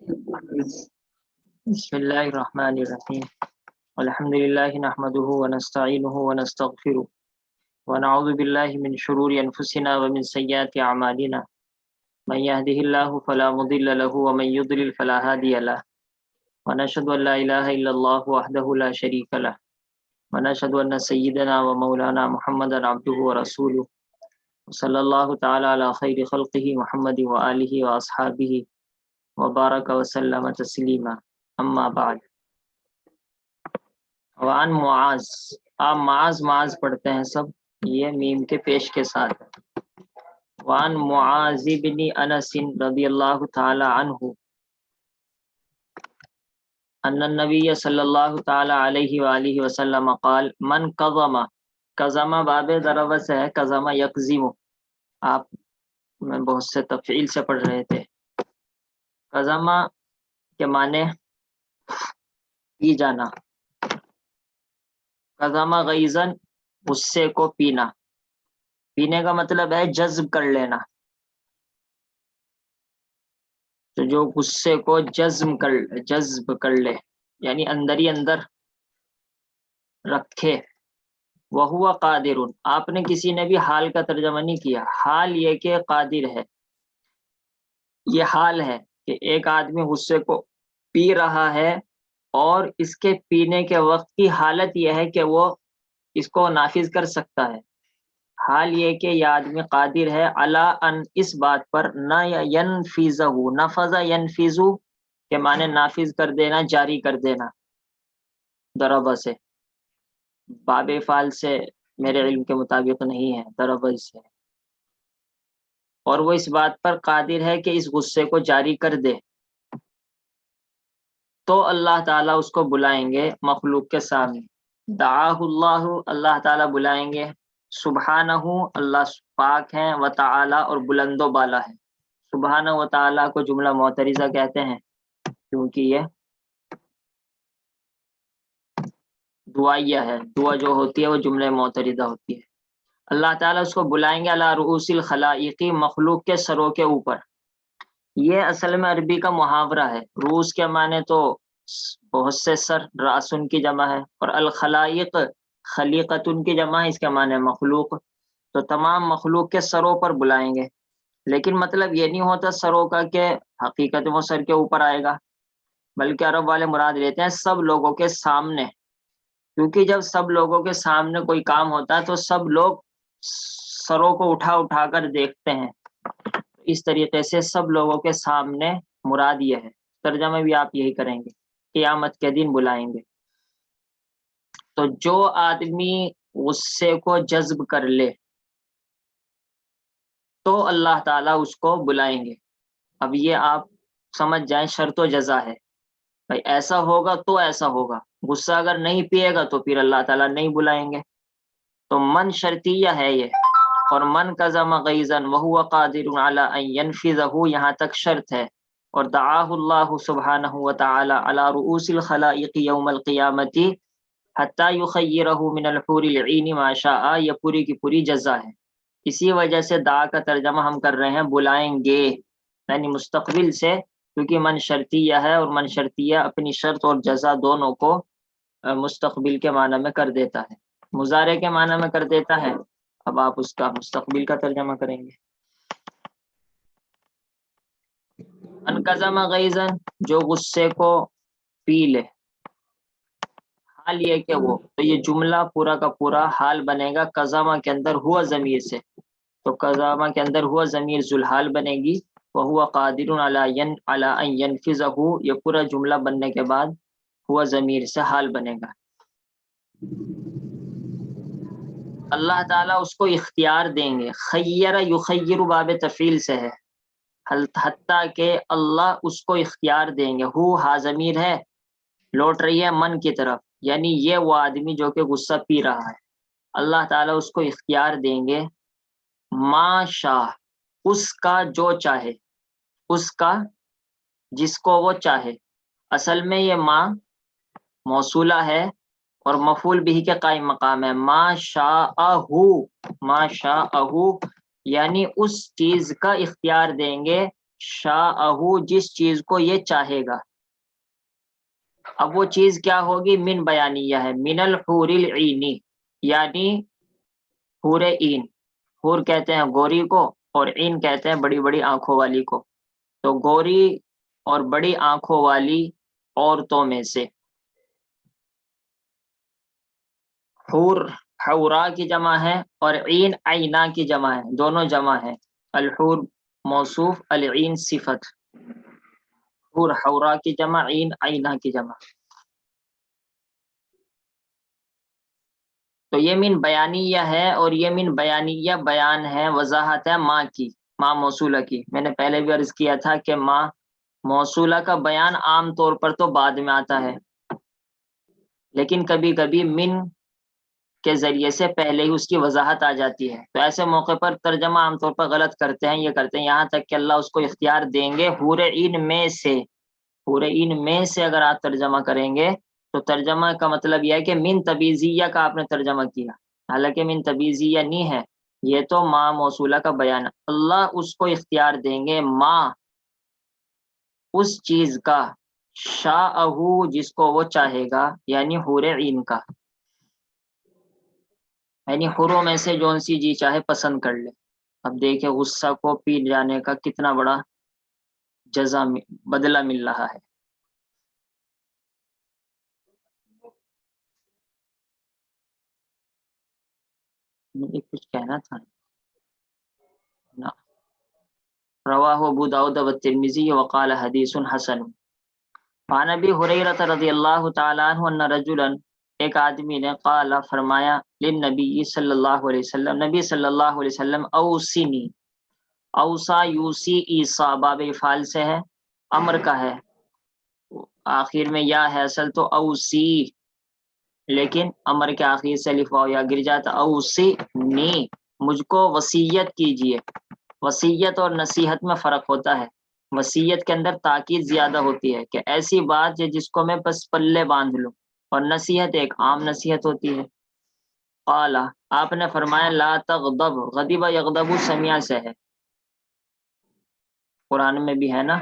بسم اللہ الرحمن الرحیم الحمد للہ نحمده ونستعینه ونستغفره ونعوذ باللہ من شرور انفسنا ومن سیئات اعمالنا من يهده الله فلا مضل له ومن يضلل فلا هادي له ونشهد ان لا اله الا الله وحده لا شريك له ونشهد ان سيدنا ومولانا محمدا عبده ورسوله صلی اللہ تعالی علی خیر خلقه محمد وآلہ واصحابہ وبارک وسلم تسلیما اما بعد وعن معاذ، آپ معاذ پڑھتے ہیں سب، یہ میم کے پیش کے ساتھ. وعن معاذ بن انس رضی اللہ تعالی عنہ ان النبی صلی اللہ تعالی علیہ وآلہ وسلم قال من قضم، قضم باب ضرب سے ہے، قضم یقزم، آپ میں بہت سے تفعیل سے پڑھ رہے تھے. قضم کے معنی پی جانا، قضم غیظن غصے کو پینا، پینے کا مطلب ہے جذب کر لینا. تو جو غصے کو جذب کر لے یعنی اندر ہی اندر رکھے. وہو قادر، آپ نے کسی نے بھی حال کا ترجمہ نہیں کیا، حال یہ کہ قادر ہے، یہ حال ہے کہ ایک آدمی غصے کو پی رہا ہے اور اس کے پینے کے وقت کی حالت یہ ہے کہ وہ اس کو نافذ کر سکتا ہے. حال یہ کہ یہ آدمی قادر ہے علی ان، اس بات پر، نہ ینفذہ، نفذ ینفذ کے معنی نافذ کر دینا، جاری کر دینا. ضرب سے باب فعل سے میرے علم کے مطابق نہیں ہے، ضرب سے، اور وہ اس بات پر قادر ہے کہ اس غصے کو جاری کر دے. تو اللہ تعالیٰ اس کو بلائیں گے مخلوق کے سامنے. دعاہ اللہ، اللہ تعالیٰ بلائیں گے. سبحانہ، اللہ پاک ہیں، وتعالی اور بلند و بالا ہے. سبحانہ و تعالیٰ کو جملہ معترضہ کہتے ہیں کیونکہ یہ دعائیہ ہے، دعا جو ہوتی ہے وہ جملہ معترضہ ہوتی ہے. اللہ تعالیٰ اس کو بلائیں گے علی رؤوس الخلائق، مخلوق کے سروں کے اوپر. یہ اصل میں عربی کا محاورہ ہے. روس کے معنی تو بہت سے سر، راس ان کی جمع ہے، اور الخلائق خلیقت ان کی جمع ہے، اس کے معنی مخلوق. تو تمام مخلوق کے سروں پر بلائیں گے، لیکن مطلب یہ نہیں ہوتا سروں کا کہ حقیقت وہ سر کے اوپر آئے گا، بلکہ عرب والے مراد لیتے ہیں سب لوگوں کے سامنے، کیونکہ جب سب لوگوں کے سامنے کوئی کام ہوتا ہے تو سب لوگ سروں کو اٹھا کر دیکھتے ہیں. اس طریقے سے سب لوگوں کے سامنے مراد یہ ہے. ترجمہ بھی آپ یہی کریں گے، قیامت کے دن بلائیں گے. تو جو آدمی غصے کو جذب کر لے تو اللہ تعالیٰ اس کو بلائیں گے. اب یہ آپ سمجھ جائیں، شرط و جزا ہے، بھائی ایسا ہوگا تو ایسا ہوگا. غصہ اگر نہیں پیے گا تو پھر اللہ تعالیٰ نہیں بلائیں گے. تو من شرطیہ ہے یہ، اور من قضم غیظا وہو قادر علی ان ینفذہ یہاں تک شرط ہے. اور دعاہ اللہ سبحانہ وتعالی علی رؤوس الخلائق یوم القیامت حتی یخیرہ من الحور العین ما شاء، یہ پوری کی پوری جزا ہے. اسی وجہ سے دعا کا ترجمہ ہم کر رہے ہیں بلائیں گے، یعنی مستقبل سے، کیونکہ من شرطیہ ہے، اور من شرطیہ اپنی شرط اور جزا دونوں کو مستقبل کے معنی میں کر دیتا ہے، مضارع کے معنی میں کر دیتا ہے. اب آپ اس کا مستقبل کا ترجمہ کریں گے. من قضم غیظا، جو غصے کو پی لے. حال یہ کہ وہ، تو یہ جملہ پورا کا پورا حال بنے گا. قضامہ کے اندر ہوا ضمیر سے، تو قضامہ کے اندر ہوا ضمیر ذوالحال بنے گی. وہو قادر علی ان ینفذہ، یہ پورا جملہ بننے کے بعد ہوا ضمیر سے حال بنے گا. اللہ تعالیٰ اس کو اختیار دیں گے. خیر یخیر باب تفعیل سے ہے، حتیٰ کہ اللہ اس کو اختیار دیں گے. ہو ہا ضمیر ہے، لوٹ رہی ہے من کی طرف، یعنی یہ وہ آدمی جو کہ غصہ پی رہا ہے. اللہ تعالیٰ اس کو اختیار دیں گے ما شاء، اس کا جو چاہے، اس کا جس کو وہ چاہے. اصل میں یہ ما موصولہ ہے اور مفعول بھی کے قائم مقام ہے. ما شاء، ما شاء، یعنی اس چیز کا اختیار دیں گے شاءہو جس چیز کو یہ چاہے گا. اب وہ چیز کیا ہوگی؟ من بیانیہ ہے. من الحور العینی یعنی حور عین. حور کہتے ہیں گوری کو اور عین کہتے ہیں بڑی بڑی آنکھوں والی کو. تو گوری اور بڑی آنکھوں والی عورتوں میں سے. حور حورا کی جمع ہے اور عین عینا کی جمع ہے، دونوں جمع ہے. الحور موصوف، العین صفت. حور حورا کی جمع، عین عینا کی جمع. تو یہ من بیانیہ ہے اور یہ من بیانیہ بیان ہے، وضاحت ہے ماں کی، ماں موصولہ کی. میں نے پہلے بھی عرض کیا تھا کہ ماں موصولہ کا بیان عام طور پر تو بعد میں آتا ہے، لیکن کبھی کبھی من کے ذریعے سے پہلے ہی اس کی وضاحت آ جاتی ہے. تو ایسے موقع پر ترجمہ عام طور پر غلط کرتے ہیں، یہ کرتے ہیں یہاں تک کہ اللہ اس کو اختیار دیں گے حور عین میں سے. حور عین میں سے اگر آپ ترجمہ کریں گے تو ترجمہ کا مطلب یہ ہے کہ من تبیزیہ کا آپ نے ترجمہ کیا، حالانکہ من تبیزیہ نہیں ہے، یہ تو ماں موصولہ کا بیان. اللہ اس کو اختیار دیں گے ماں اس چیز کا، شاءہو جس کو وہ چاہے گا، یعنی حور عین کا، یعنی حوروں میں سے جون سی جی چاہے پسند کر لے. اب دیکھیں غصہ کو پی جانے کا کتنا بڑا جزا بدلہ مل رہا ہے. مجھے کچھ کہنا تھا نا. رواہ ابو داؤد والترمذی وقال حدیث حسن. عن ابی ہریرہ رضی اللہ تعالی عنہ ان رجلا، ایک آدمی نے قال فرمایا للنبی صلی اللہ علیہ وسلم، نبی صلی اللہ علیہ وسلم، اوصنی. اوصا یوسی ایسا باب افعال سے ہے، امر کا ہے، آخر میں یا ہے اصل تو اوسی، لیکن امر کے آخر سے الف واو یا گر جاتا. اوسی نی مجھ کو وصیت کیجئے. وصیت اور نصیحت میں فرق ہوتا ہے. وصیت کے اندر تاکید زیادہ ہوتی ہے کہ ایسی بات ہے جس کو میں بس پلے باندھ لوں، اور نصیحت ایک عام نصیحت ہوتی ہے. قال آپ نے فرمایا لا تغضب، غضب یغضب سمیع سے ہے، قرآن میں بھی ہے نا.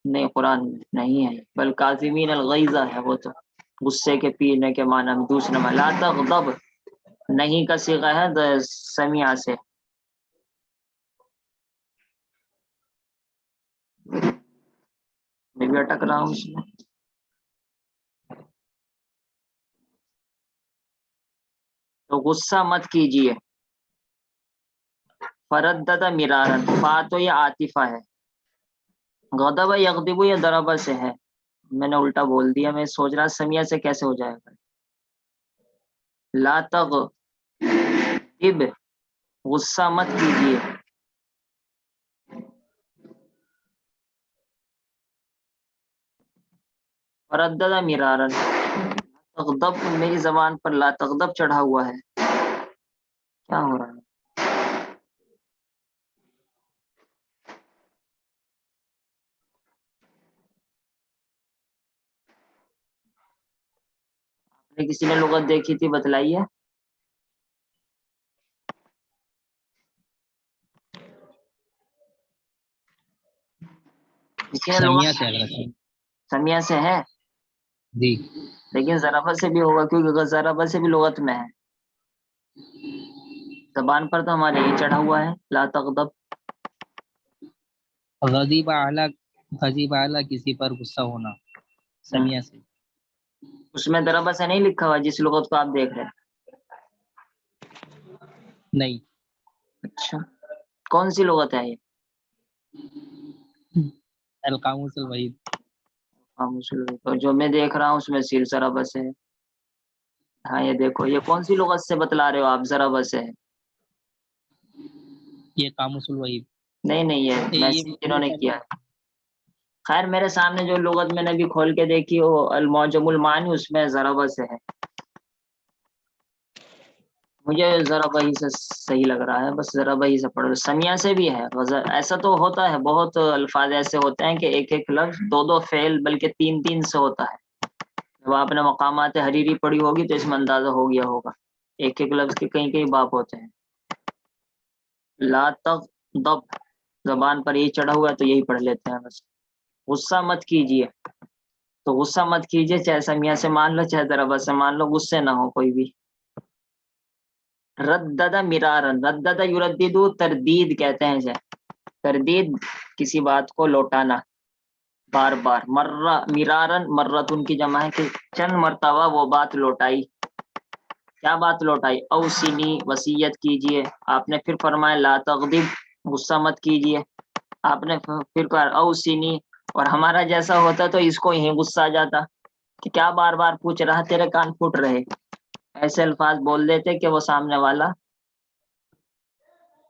نہیں قرآن میں نہیں ہے، بل کاظمین الغیظ ہے، وہ تو غصے کے پینے کے معنی میں دوسرے میں. لا تغضب نہیں کا صیغہ ہے سمیع سے. میں بھی اٹک رہا ہوں اس میں. تو غصہ مت کیجئے. فردد مرارن، فا تو یہ عاطفہ ہے. غضب یغضب یہ ضرب سے ہے، میں نے الٹا بول دیا. میں سوچ رہا سمیع سے کیسے ہو جائے گا. لا تغضب غصہ مت کیجئے. فردد مرارن، تغضب میری زبان پر لا تغضب چڑھا ہوا ہے، کیا ہو رہا ہے. کسی نے لغت دیکھی تھی بتلائیے. سمیع سے ہے جی، لیکن ضربت سے بھی ہوگا، کیونکہ ضربت سے بھی لغت میں ہے. زبان پر تو ہمارے یہی چڑھا ہوا ہے لا تغضب. غضب اعلیٰ کسی پر غصہ ہونا، سمیع سے. اس میں ضربت سے نہیں لکھا ہوا جس لغت کو آپ دیکھ رہے ہیں. نہیں. اچھا کون سی لغت ہے یہ؟ القاموس الوحید. تو جو میں دیکھ رہا ہوں اس میں سیل ضربت سے ہے. ہاں یہ دیکھو، یہ کون سی لغت سے بتلا رہے ہو آپ ضربت سے ہے؟ یہ قاموس الوحید. نہیں یہ میسج جنہوں نے کیا. خیر میرے سامنے جو لغت میں نے بھی کھول کے دیکھی وہ المعجم المعانی، اس میں ضربت سے ہے. مجھے ذرا وہی سے صحیح لگ رہا ہے، بس ذرا وہی سے پڑھو. سمیع سے بھی ہے. ایسا تو ہوتا ہے، بہت الفاظ ایسے ہوتے ہیں کہ ایک ایک لفظ دو فعل بلکہ تین سے ہوتا ہے. جب آپ نے مقامات حریری پڑھی ہوگی تو اس میں اندازہ ہو گیا ہوگا، ایک ایک لفظ کے کئی باب ہوتے ہیں. لا تغضب زبان پر یہی چڑھا ہوا ہے تو یہی پڑھ لیتے ہیں بس. غصہ مت کیجیے. تو غصہ مت کیجیے چاہے سمیع سے مان لو چاہے ضربہ سے مان لو، غصے نہ ہو کوئی بھی. ردد مرارن، ردد یردد تردید کہتے ہیں اسے. تردید کسی بات کو لوٹانا بار بار. مرہ مرارن مرتن کی جمع ہے کہ چند مرتبہ وہ بات لوٹائی. کیا بات لوٹائی؟ اوصنی وصیت کیجئے. آپ نے پھر فرمایا لا تغضب غصہ مت کیجئے. آپ نے پھر کہا اوصنی، اور ہمارا جیسا ہوتا تو اس کو یہیں غصہ آ جاتا کہ کیا بار بار پوچھ رہا، تیرے کان پھوٹ رہے. ایسے الفاظ بول دیتے کہ وہ سامنے والا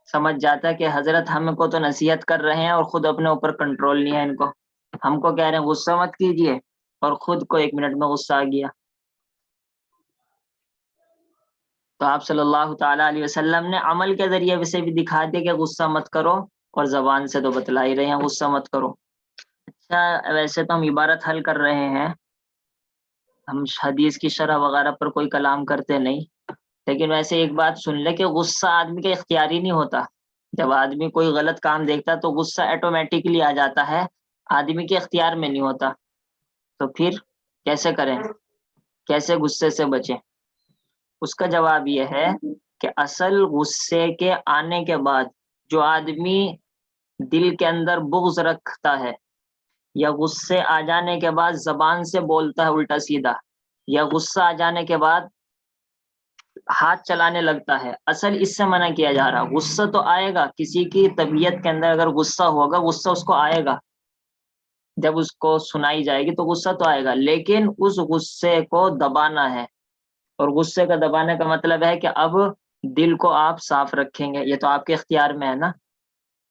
سمجھ جاتا کہ حضرت ہم کو تو نصیحت کر رہے ہیں اور خود اپنے اوپر کنٹرول نہیں ہے ان کو. ہم کو کہہ رہے ہیں غصہ مت کیجئے اور خود کو 1 منٹ میں غصہ آ گیا. تو آپ صلی اللہ تعالیٰ علیہ وسلم نے عمل کے ذریعے سے بھی دکھا دیا کہ غصہ مت کرو، اور زبان سے تو بتلا ہی رہے ہیں غصہ مت کرو. اچھا ویسے تو ہم عبارت حل کر رہے ہیں، ہم حدیث کی شرح وغیرہ پر کوئی کلام کرتے نہیں، لیکن ویسے ایک بات سن لے کہ غصہ آدمی کا اختیاری نہیں ہوتا. جب آدمی کوئی غلط کام دیکھتا تو غصہ آٹومیٹکلی آ جاتا ہے، آدمی کے اختیار میں نہیں ہوتا. تو پھر کیسے کریں، کیسے غصے سے بچیں؟ اس کا جواب یہ ہے کہ اصل غصے کے آنے کے بعد جو آدمی دل کے اندر بغض رکھتا ہے، یا غصے آ جانے کے بعد زبان سے بولتا ہے الٹا سیدھا، یا غصہ آ جانے کے بعد ہاتھ چلانے لگتا ہے، اصل اس سے منع کیا جا رہا. غصہ تو آئے گا، کسی کی طبیعت کے اندر اگر غصہ ہوگا غصہ اس کو آئے گا، جب اس کو سنائی جائے گی تو غصہ تو آئے گا، لیکن اس غصے کو دبانا ہے. اور غصے کا دبانے کا مطلب ہے کہ اب دل کو آپ صاف رکھیں گے، یہ تو آپ کے اختیار میں ہے نا.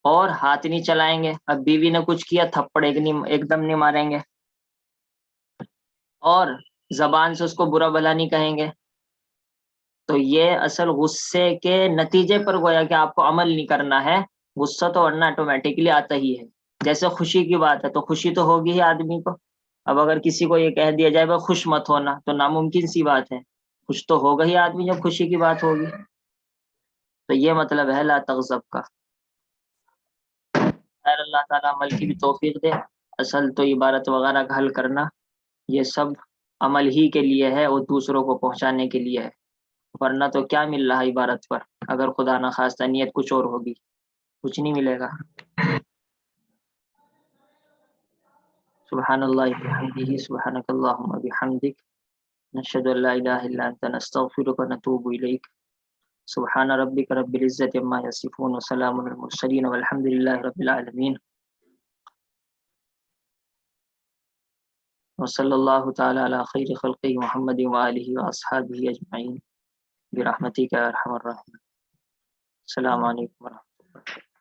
اور ہاتھ نہیں چلائیں گے، اب بیوی نے کچھ کیا تھپڑ ایک دم نہیں ماریں گے، اور زبان سے اس کو برا بھلا نہیں کہیں گے. تو یہ اصل غصے کے نتیجے پر گویا کہ آپ کو عمل نہیں کرنا ہے. غصہ تو ورنہ آٹومیٹکلی آتا ہی ہے. جیسے خوشی کی بات ہے تو خوشی تو ہوگی ہی آدمی کو. اب اگر کسی کو یہ کہہ دیا جائے بھائی خوش مت ہونا تو ناممکن سی بات ہے، خوش تو ہوگا ہی آدمی جب خوشی کی بات ہوگی. تو یہ مطلب ہے لا تغضب کا. خیر اللہ تعالیٰ عمل کی بھی توفیق دے. اصل تو عبارت وغیرہ کا حل کرنا یہ سب عمل ہی کے لیے ہے اور دوسروں کو پہنچانے کے لیے ہے، ورنہ تو کیا مل رہا عبارت پر اگر خدا نہ خواستہ نیت کچھ اور ہوگی، کچھ نہیں ملے گا. سبحان اللہ بحمدہ سبحانک اللہم بحمدک نشہد ان لا الہ الا انت نستغفرک ونتوب الیک. سبحان ربک رب العزت عما یصفون وسلام علی المرسلین والحمد للہ رب العالمین. وصلی اللہ تعالی علی خیر خلقہ محمد وآلہ واصحابہ اجمعین برحمتک یا ارحم الراحمین. السلام علیکم ورحمۃ اللہ.